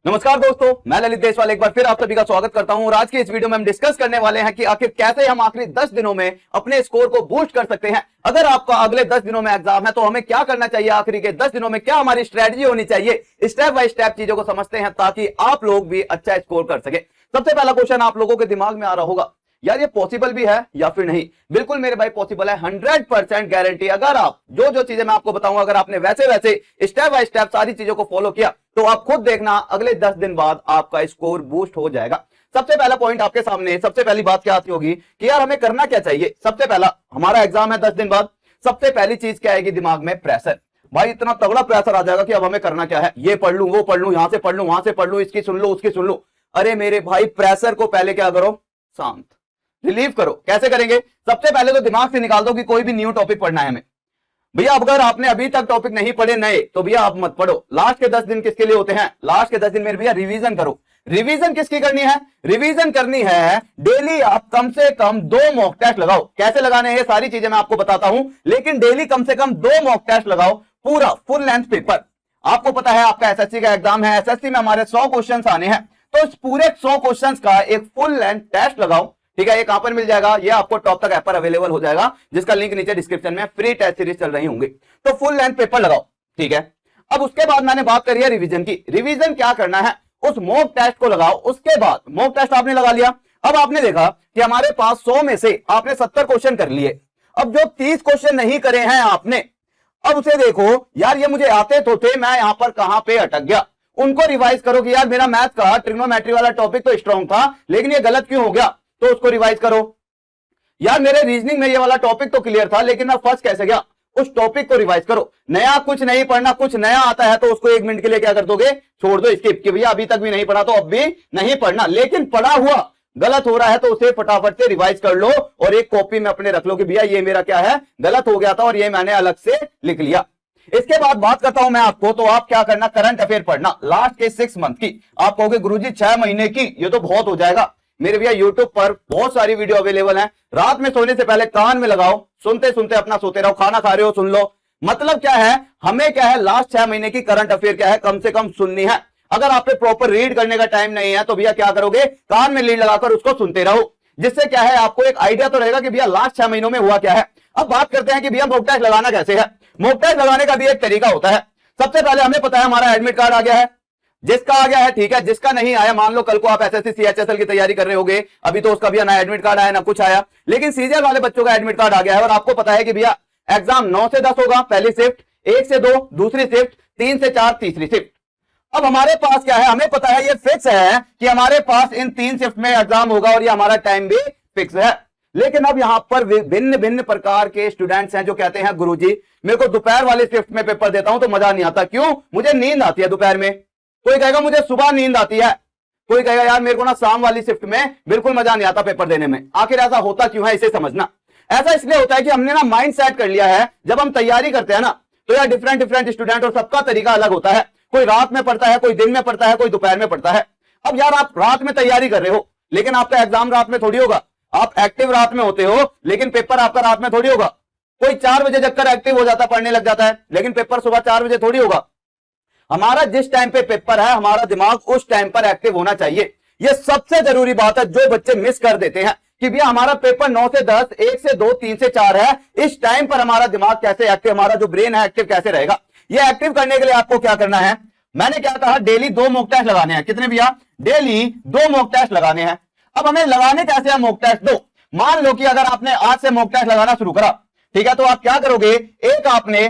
नमस्कार दोस्तों, मैं ललित देशवाल एक बार फिर आप सभी का स्वागत करता हूं और आज की इस वीडियो में हम डिस्कस करने वाले हैं कि आखिर कैसे हम आखिरी 10 दिनों में अपने स्कोर को बूस्ट कर सकते हैं। अगर आपका अगले 10 दिनों में एग्जाम है तो हमें क्या करना चाहिए, आखिरी के 10 दिनों में क्या हमारी स्ट्रेटजी होनी चाहिए, स्टेप बाय स्टेप चीजों को समझते हैं ताकि आप लोग भी अच्छा स्कोर कर सके। सबसे पहला क्वेश्चन आप लोगों के दिमाग में आ रहा होगा, यार ये पॉसिबल भी है या फिर नहीं। बिल्कुल मेरे भाई पॉसिबल है, 100% गारंटी। अगर आप जो चीजें मैं आपको बताऊंगा, अगर आपने वैसे स्टेप बाय स्टेप सारी चीजों को फॉलो किया तो आप खुद देखना अगले 10 दिन बाद आपका स्कोर बूस्ट हो जाएगा। सबसे पहला पॉइंट आपके सामने, सबसे पहली बात क्या आती होगी कि यार हमें करना क्या चाहिए। सबसे पहला, हमारा एग्जाम है 10 दिन बाद, सबसे पहली चीज क्या आएगी दिमाग में? प्रेशर। भाई इतना तगड़ा प्रेशर आ जाएगा कि अब हमें करना क्या है, ये पढ़ लूं, वो पढ़ लूं, यहां से पढ़ लूं, वहां से पढ़ लूं, इसकी सुन लो, उसकी सुन लो। अरे मेरे भाई प्रेशर को पहले क्या करो, शांत, रिलीव करो। कैसे करेंगे? सबसे पहले तो दिमाग से निकाल दो कि कोई भी न्यू टॉपिक पढ़ना है हमें। भैया अगर आपने अभी तक टॉपिक नहीं पढ़े नए तो भैया आप मत पढ़ो। लास्ट के 10 दिन किसके लिए होते हैं? लास्ट के 10 दिन मेरे भैया रिवीजन करो। रिवीजन किसकी करनी है? रिवीजन करनी है डेली आप कम से कम 2 मॉक टेस्ट लगाओ। कैसे लगाने हैं सारी चीजें मैं आपको बताता हूं, लेकिन डेली कम से कम 2 मॉक टेस्ट लगाओ, पूरा फुल लेंथ पेपर। आपको पता है आपका एसएससी का एग्जाम है, एसएससी में हमारे 100 क्वेश्चन आने हैं, तो इस पूरे 100 क्वेश्चन का एक फुल लेंथ टेस्ट लगाओ। ठीक है, ये कहां पर मिल जाएगा? ये आपको टॉप तक ऐप पर अवेलेबल हो जाएगा, जिसका लिंक नीचे डिस्क्रिप्शन में फ्री टेस्ट सीरीज चल रही होंगी। तो फुल लेंथ पेपर लगाओ। ठीक है, अब उसके बाद मैंने बात करी है रिवीजन की। रिवीजन क्या करना है? उस मॉक टेस्ट को लगाओ। उसके बाद मॉक टेस्ट आपने लगा लिया, अब आपने देखा कि हमारे पास 100 में से आपने 70 क्वेश्चन कर लिए। अब जो 30 क्वेश्चन नहीं करे हैं आपने, अब उसे देखो, यार ये मुझे आते तो थे, मैं यहां पर कहां पे अटक गया। उनको रिवाइज करो कि यार मेरा मैथ का ट्रिग्नोमेट्री वाला टॉपिक तो स्ट्रांग था, लेकिन ये गलत क्यों हो गया, तो उसको रिवाइज करो। यार मेरे रीजनिंग में ये वाला टॉपिक तो क्लियर था, लेकिन मैं फंस कैसे गया, उस टॉपिक को रिवाइज करो। नया कुछ नहीं पढ़ना, कुछ नया आता है तो उसको 1 मिनट के लिए क्या कर दोगे, छोड़ दो, स्किप। कि भैया अभी तक भी नहीं पढ़ा तो अब भी नहीं पढ़ना, लेकिन पढ़ा हुआ गलत हो रहा है तो उसे फटाफट से रिवाइज कर लो और एक कॉपी में अपने रख लो कि भैया ये मेरा क्या है, गलत हो गया था और ये मैंने अलग से लिख लिया। इसके बाद बात करता हूं मैं आपको, तो आप क्या करना, करंट अफेयर पढ़ना लास्ट के 6 मंथ की। आप कहोगे गुरुजी 6 महीने की, ये तो बहुत हो जाएगा। मेरे भैया यूट्यूब पर बहुत सारी वीडियो अवेलेबल है, रात में सोने से पहले कान में लगाओ, सुनते सुनते अपना सोते रहो, खाना खा रहे हो सुन लो। मतलब क्या है, हमें क्या है, लास्ट 6 महीने की करंट अफेयर क्या है, कम से कम सुननी है। अगर आप पे प्रॉपर रीड करने का टाइम नहीं है तो भैया क्या करोगे, कान में लीड लगाकर उसको सुनते रहो, जिससे क्या है आपको एक आइडिया तो रहेगा कि भैया लास्ट 6 महीनों में हुआ क्या है। अब बात करते हैं कि भैया मॉक टेस्ट लगाना कैसे है। मॉक टेस्ट लगाने का भी एक तरीका होता है। सबसे पहले हमें पता है हमारा एडमिट कार्ड आ गया है, जिसका आ गया है ठीक है, जिसका नहीं आया, मान लो कल को आप एसएससी सीएचएसएल की तैयारी कर रहे होगे, अभी तो उसका भी ना एडमिट कार्ड आया ना कुछ आया, लेकिन सीजीएल वाले बच्चों का एडमिट कार्ड आ गया है और आपको पता है कि भैया एग्जाम 9 से 10 होगा पहली शिफ्ट, 1 से 2 दूसरी शिफ्ट, 3 से 4 तीसरी शिफ्ट। अब हमारे पास क्या है, हमें पता है, ये फिक्स है कि हमारे पास इन 3 शिफ्ट में एग्जाम होगा और ये हमारा टाइम भी फिक्स है। लेकिन अब यहां पर भिन्न भिन्न प्रकार के स्टूडेंट्स हैं जो कहते हैं गुरुजी मेरे को दोपहर वाली शिफ्ट में पेपर देता हूं तो मजा नहीं आता। क्यों? मुझे नींद आती है दोपहर में। कोई कहेगा मुझे सुबह नींद आती है, कोई कहेगा यार मेरे को ना शाम वाली शिफ्ट में बिल्कुल मजा नहीं आता पेपर देने में। आखिर ऐसा होता क्यों है, इसे समझना। ऐसा इसलिए होता है कि हमने ना माइंड सेट कर लिया है, जब हम तैयारी करते हैं ना तो यार डिफरेंट स्टूडेंट और सबका तरीका अलग होता है। कोई रात में पढ़ता है, कोई दिन में पढ़ता है, कोई दोपहर में पढ़ता है। अब यार आप रात में तैयारी कर रहे हो, लेकिन आपका एग्जाम रात में थोड़ी होगा। आप एक्टिव रात में होते हो, लेकिन पेपर आपका रात में थोड़ी होगा। कोई 4 बजे जगकर एक्टिव हो जाता, पढ़ने लग जाता है, लेकिन पेपर सुबह 4 बजे थोड़ी होगा। हमारा जिस टाइम पे पेपर है, हमारा दिमाग उस टाइम पर एक्टिव होना चाहिए। यह सबसे जरूरी बात है जो बच्चे मिस कर देते हैं कि भैया हमारा पेपर 9 से 10, 1 से 2, 3 से 4 है, इस टाइम पर हमारा दिमाग कैसे एक्टिव, हमारा जो ब्रेन है एक्टिव कैसे रहेगा। यह एक्टिव करने के लिए आपको क्या करना है, मैंने क्या कहा, डेली 2 मॉक टेस्ट लगाने हैं। कितने भैया? डेली 2 मॉक टेस्ट लगाने हैं। अब हमें लगाने कैसे हैं मॉक टेस्ट? 2। मान लो कि अगर आपने आज से मॉक टेस्ट लगाना शुरू करा, ठीक है, तो आप क्या करोगे, एक आपने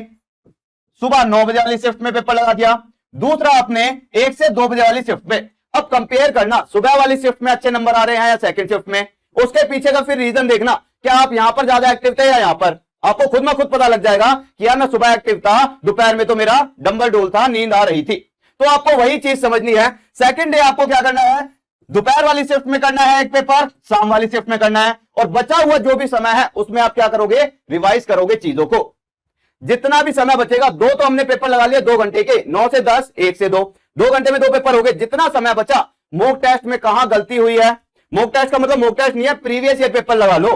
सुबह 9 बजे वाली शिफ्ट में पेपर लगा दिया, दूसरा आपने 1 से 2 बजे वाली शिफ्ट में। अब कंपेयर करना, सुबह वाली शिफ्ट में अच्छे नंबर आ रहे हैं या सेकंड शिफ्ट में, उसके पीछे का फिर रीजन देखना, क्या आप यहां पर ज्यादा एक्टिव थे या यहां पर। आपको खुद में खुद पता लग जाएगा कि यार मैं सुबह एक्टिव था, दोपहर में तो मेरा डंबल डोल था, नींद आ रही थी। तो आपको वही चीज समझनी है। सेकंड डे आपको क्या करना है, दोपहर वाली शिफ्ट में करना है एक पेपर, शाम वाली शिफ्ट में करना है, और बचा हुआ जो भी समय है उसमें आप क्या करोगे, रिवाइज करोगे चीजों को। जितना भी समय बचेगा, 2 तो हमने पेपर लगा लिए 2 घंटे के, 9 से 10, 1 से 2, 2 घंटे में 2 पेपर हो गए। जितना समय बचा, मॉक टेस्ट में कहां गलती हुई है, मॉक टेस्ट का मतलब मॉक टेस्ट नहीं है, प्रीवियस ईयर पेपर लगा लो।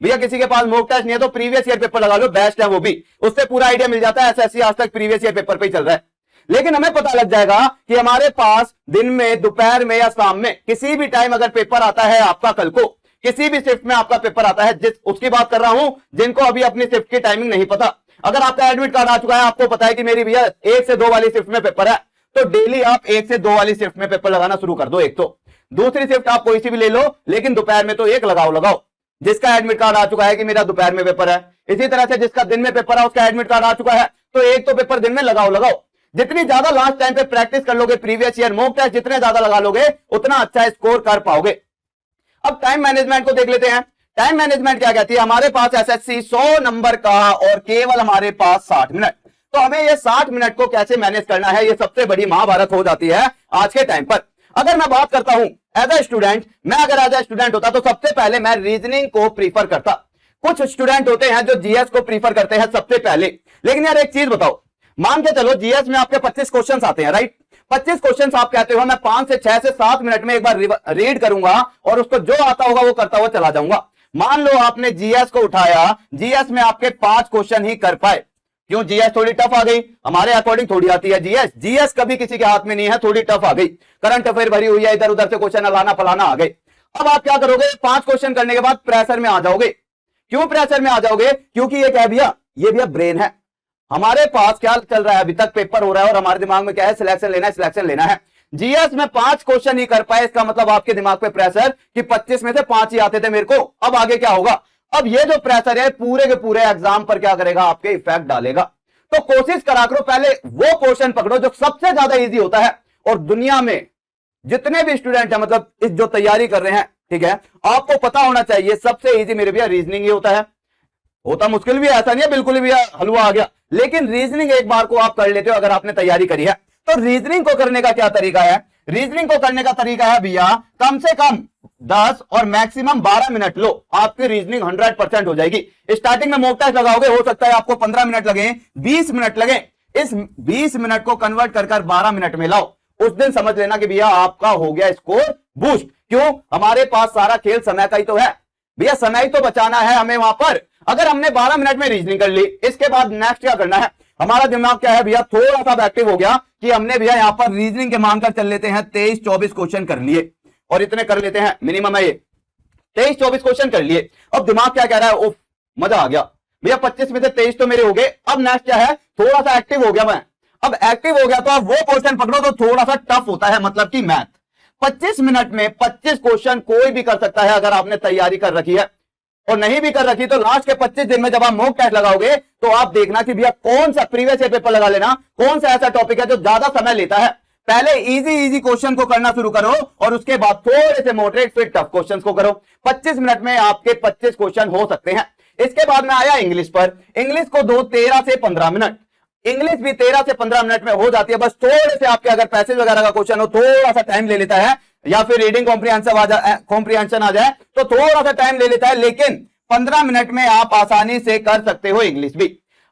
भैया किसी के पास मॉक टेस्ट नहीं है तो प्रीवियस ईयर पेपर लगा लो, बेस्ट है वो भी, उससे पूरा आइडिया मिल जाता है। एसएससी आज तक प्रीवियस ईयर पेपर पे ही चल रहा है। लेकिन हमें पता लग जाएगा कि हमारे पास दिन में, दोपहर में या शाम में किसी भी टाइम अगर पेपर आता है आपका, कल को किसी भी शिफ्ट में आपका पेपर आता है, जिस उसकी बात कर रहा हूं जिनको अभी अपनी शिफ्ट की टाइमिंग नहीं पता। अगर आपका एडमिट कार्ड आ चुका है, आपको पता है कि मेरी भैया 1 से 2 वाली शिफ्ट में पेपर है, तो डेली आप 1 से 2 वाली शिफ्ट में पेपर लगाना शुरू कर दो। एक तो दूसरी शिफ्ट आप कोई सी भी ले लो, लेकिन दोपहर में तो एक लगाओ। जिसका एडमिट कार्ड आ चुका है कि मेरा दोपहर में पेपर है, इसी तरह से जिसका दिन में पेपर है उसका एडमिट कार्ड आ चुका है, तो एक तो पेपर दिन में लगाओ। जितनी ज्यादा लास्ट टाइम पे प्रैक्टिस कर लोगे, प्रीवियस ईयर मॉक टेस्ट जितने ज्यादा लगा लोगे, उतना अच्छा स्कोर कर पाओगे। अब टाइम मैनेजमेंट को देख लेते हैं। टाइम मैनेजमेंट क्या कहती है? हमारे पास एसएससी 100 नंबर का और केवल हमारे पास 60 मिनट, तो हमें ये 60 मिनट को कैसे मैनेज करना है, ये सबसे बड़ी महाभारत हो जाती है आज के टाइम पर। अगर मैं बात करता हूं एज ए स्टूडेंट, मैं अगर एज ए स्टूडेंट होता तो सबसे पहले मैं रीजनिंग को प्रीफर करता। कुछ स्टूडेंट होते हैं जो जीएस को प्रीफर करते हैं सबसे पहले। लेकिन यार एक चीज बताओ, मान के चलो जीएस में आपके 25 क्वेश्चन आते हैं, राइट? 25 क्वेश्चन आप कहते हो मैं 5 से 6 से 7 मिनट में एक बार रीड करूंगा और उसको जो आता होगा वो करता हुआ चला जाऊंगा। मान लो आपने जीएस को उठाया, जीएस में आपके 5 क्वेश्चन ही कर पाए। क्यों? जीएस थोड़ी टफ आ गई, हमारे अकॉर्डिंग थोड़ी आती है जीएस। जीएस कभी किसी के हाथ में नहीं है, थोड़ी टफ आ गई, करंट अफेयर भरी हुई है, इधर उधर से क्वेश्चन लाना फलाना आ गए। अब आप क्या करोगे? 5 क्वेश्चन करने के बाद प्रेशर में आ जाओगे। क्यों प्रेशर में आ जाओगे? क्योंकि ये क्या भैया, ये भैया ब्रेन है। हमारे पास क्या चल रहा है, अभी तक पेपर हो रहा है और हमारे दिमाग में क्या है, सिलेक्शन लेना है, सिलेक्शन लेना है। जीएस में 5 क्वेश्चन ही कर पाए, इसका मतलब आपके दिमाग पे प्रेशर कि 25 में से 5 ही आते थे मेरे को, अब आगे क्या होगा? अब ये जो प्रेशर है पूरे के पूरे एग्जाम पर क्या करेगा, आपके इफेक्ट डालेगा। तो कोशिश करा करो पहले वो क्वेश्चन पकड़ो जो सबसे ज्यादा इजी होता है। और दुनिया में जितने भी स्टूडेंट है, मतलब इस जो तैयारी कर रहे हैं, ठीक है, आपको पता होना चाहिए सबसे इजी मेरे भैया रीजनिंग ही होता है। होता मुश्किल भी है, ऐसा नहीं है बिल्कुल भी हलवा आ गया, लेकिन रीजनिंग एक बार को आप कर लेते हो अगर आपने तैयारी करी है। तो रीजनिंग को करने का क्या तरीका है? रीजनिंग को करने का तरीका है भैया, कम से कम 10 और मैक्सिमम 12 मिनट लो, आपकी रीजनिंग 100% हो जाएगी। स्टार्टिंग में मॉक टेस्ट लगाओगे, हो सकता है आपको 15 मिनट लगे, 20 मिनट लगे, इस 20 मिनट को कन्वर्ट कर 12 मिनट में लाओ। उस दिन समझ लेना कि भैया आपका हो गया स्कोर बूस्ट। क्यों? हमारे पास सारा खेल समय का ही तो है भैया, समय तो बचाना है हमें वहां पर। अगर हमने 12 मिनट में रीजनिंग कर ली, इसके बाद नेक्स्ट क्या करना है? हमारा दिमाग क्या है भैया, थोड़ा सा एक्टिव हो गया कि हमने भैया यहां पर रीजनिंग के मानकर चल लेते हैं 23-24 क्वेश्चन कर लिए, और इतने कर लेते हैं मिनिमम है ये, 23-24 क्वेश्चन कर लिए। अब दिमाग क्या कह रहा है, उफ मजा आ गया भैया, 25 में से 23 तो मेरे हो गए। अब नेक्स्ट क्या है, थोड़ा सा एक्टिव हो गया मैं। अब एक्टिव हो गया तो अब वो क्वेश्चन पकड़ो तो थोड़ा सा टफ होता है, मतलब कि मैथ। 25 मिनट में 25 क्वेश्चन कोई भी कर सकता है अगर आपने तैयारी कर रखी है, और नहीं भी कर रखी तो लास्ट के 25 दिन में जब आप मॉक टेस्ट लगाओगे तो आप देखना कि भैया कौन सा प्रीवियस ईयर पेपर लगा लेना, कौन सा ऐसा टॉपिक है जो ज्यादा समय लेता है। पहले इजी क्वेश्चन को करना शुरू करो और उसके बाद थोड़े से मॉडरेट फिर टफ क्वेश्चंस को करो। 25 मिनट में आपके 25 क्वेश्चन हो सकते हैं। इसके बाद में आया इंग्लिश पर। इंग्लिश को दो 13 से 15 मिनट, इंग्लिश भी 13 से 15 मिनट में हो जाती है। बस थोड़े से आपके अगर पैसेज वगैरह का क्वेश्चन हो, थोड़ा सा टाइम ले लेता है, या फिर रीडिंग कॉम्प्रिहेंशन आ जाए तो थोड़ा सा टाइम ले लेता है, लेकिन 15 मिनट में आप आसानी से कर सकते हो इंग्लिश भी।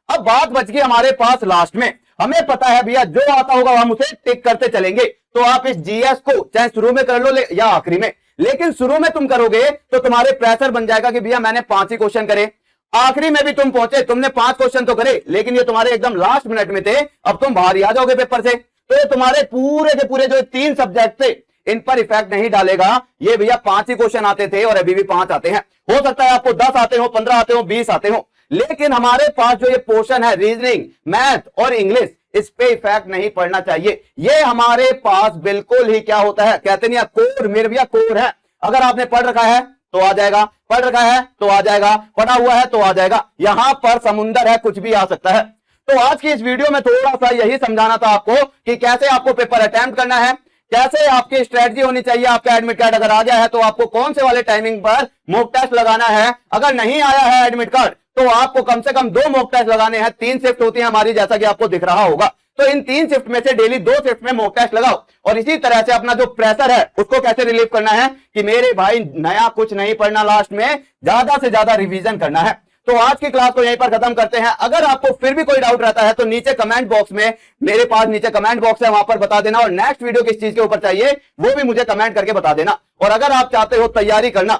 अब बात बच गई हमारे पास लास्ट में। हमें पता है भैया जो आता होगा हम उसे टिक करते चलेंगे। तो आप इस जीएस को चाहे शुरू में कर लो या आखिरी में, लेकिन शुरू में तुम करोगे तो तुम्हारे प्रेशर बन जाएगा कि भैया मैंने 5 ही क्वेश्चन करे। आखिरी में भी तुम पहुंचे, तुमने 5 क्वेश्चन तो करे, लेकिन ये तुम्हारे एकदम लास्ट मिनट में थे, अब तुम बाहर ही आ जाओगे पेपर से। तो ये तुम्हारे पूरे के पूरे जो 3 सब्जेक्ट थे इन पर इफेक्ट नहीं डालेगा। ये भैया 5 ही क्वेश्चन आते थे और अभी भी 5 आते हैं। हो सकता है आपको 10 आते हो, 15 आते हो, 20 आते हो, लेकिन हमारे पास जो ये पोर्शन है रीजनिंग, मैथ और इंग्लिश, इस पे इफेक्ट नहीं पड़ना चाहिए। ये हमारे पास बिल्कुल ही क्या होता है, कहते नहीं कोर, मेरे भैया कोर है। अगर आपने पढ़ रखा है तो आ जाएगा, पढ़ रखा है तो आ जाएगा, पढ़ा हुआ है तो आ जाएगा। यहां पर समुंदर है, कुछ भी आ सकता है। तो आज की इस वीडियो में थोड़ा सा यही समझाना था आपको कि कैसे आपको पेपर अटेम्प्ट करना है, कैसे आपकी स्ट्रेटजी होनी चाहिए। आपका एडमिट कार्ड अगर आ गया है तो आपको कौन से वाले टाइमिंग पर मॉक टेस्ट लगाना है। अगर नहीं आया है एडमिट कार्ड तो आपको कम से कम 2 मॉक टेस्ट लगाने हैं। 3 शिफ्ट होती है हमारी, जैसा कि आपको दिख रहा होगा। तो इन 3 शिफ्ट में से डेली 2 शिफ्ट में मॉक टेस्ट लगाओ। और इसी तरह से अपना जो प्रेशर है उसको कैसे रिलीव करना है कि मेरे भाई नया कुछ नहीं पढ़ना, लास्ट में ज्यादा से ज्यादा रिवीजन करना है। तो आज की क्लास को यहीं पर खत्म करते हैं। अगर आपको फिर भी कोई डाउट रहता है तो नीचे कमेंट बॉक्स में, मेरे पास नीचे कमेंट बॉक्स है, वहां पर बता देना। और नेक्स्ट वीडियो किस चीज के ऊपर चाहिए वो भी मुझे कमेंट करके बता देना। और अगर आप चाहते हो तैयारी करना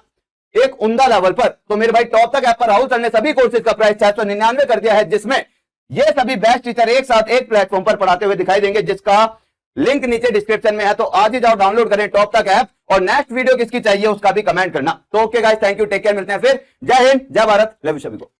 एक उम्दा लेवल पर, तो मेरे भाई टॉप तक ऐप पर राहुल सर ने सभी कोर्सेज का प्राइस 699 कर दिया है, जिसमें ये सभी बेस्ट टीचर एक साथ एक प्लेटफॉर्म पर पढ़ाते हुए दिखाई देंगे, जिसका लिंक नीचे डिस्क्रिप्शन में है। तो आज ही जाओ डाउनलोड करें टॉप तक ऐप, और नेक्स्ट वीडियो किसकी चाहिए उसका भी कमेंट करना। तो okay guys, thank you, take care, मिलते हैं फिर। जय हिंद, जय भारत, लव यू सभी को।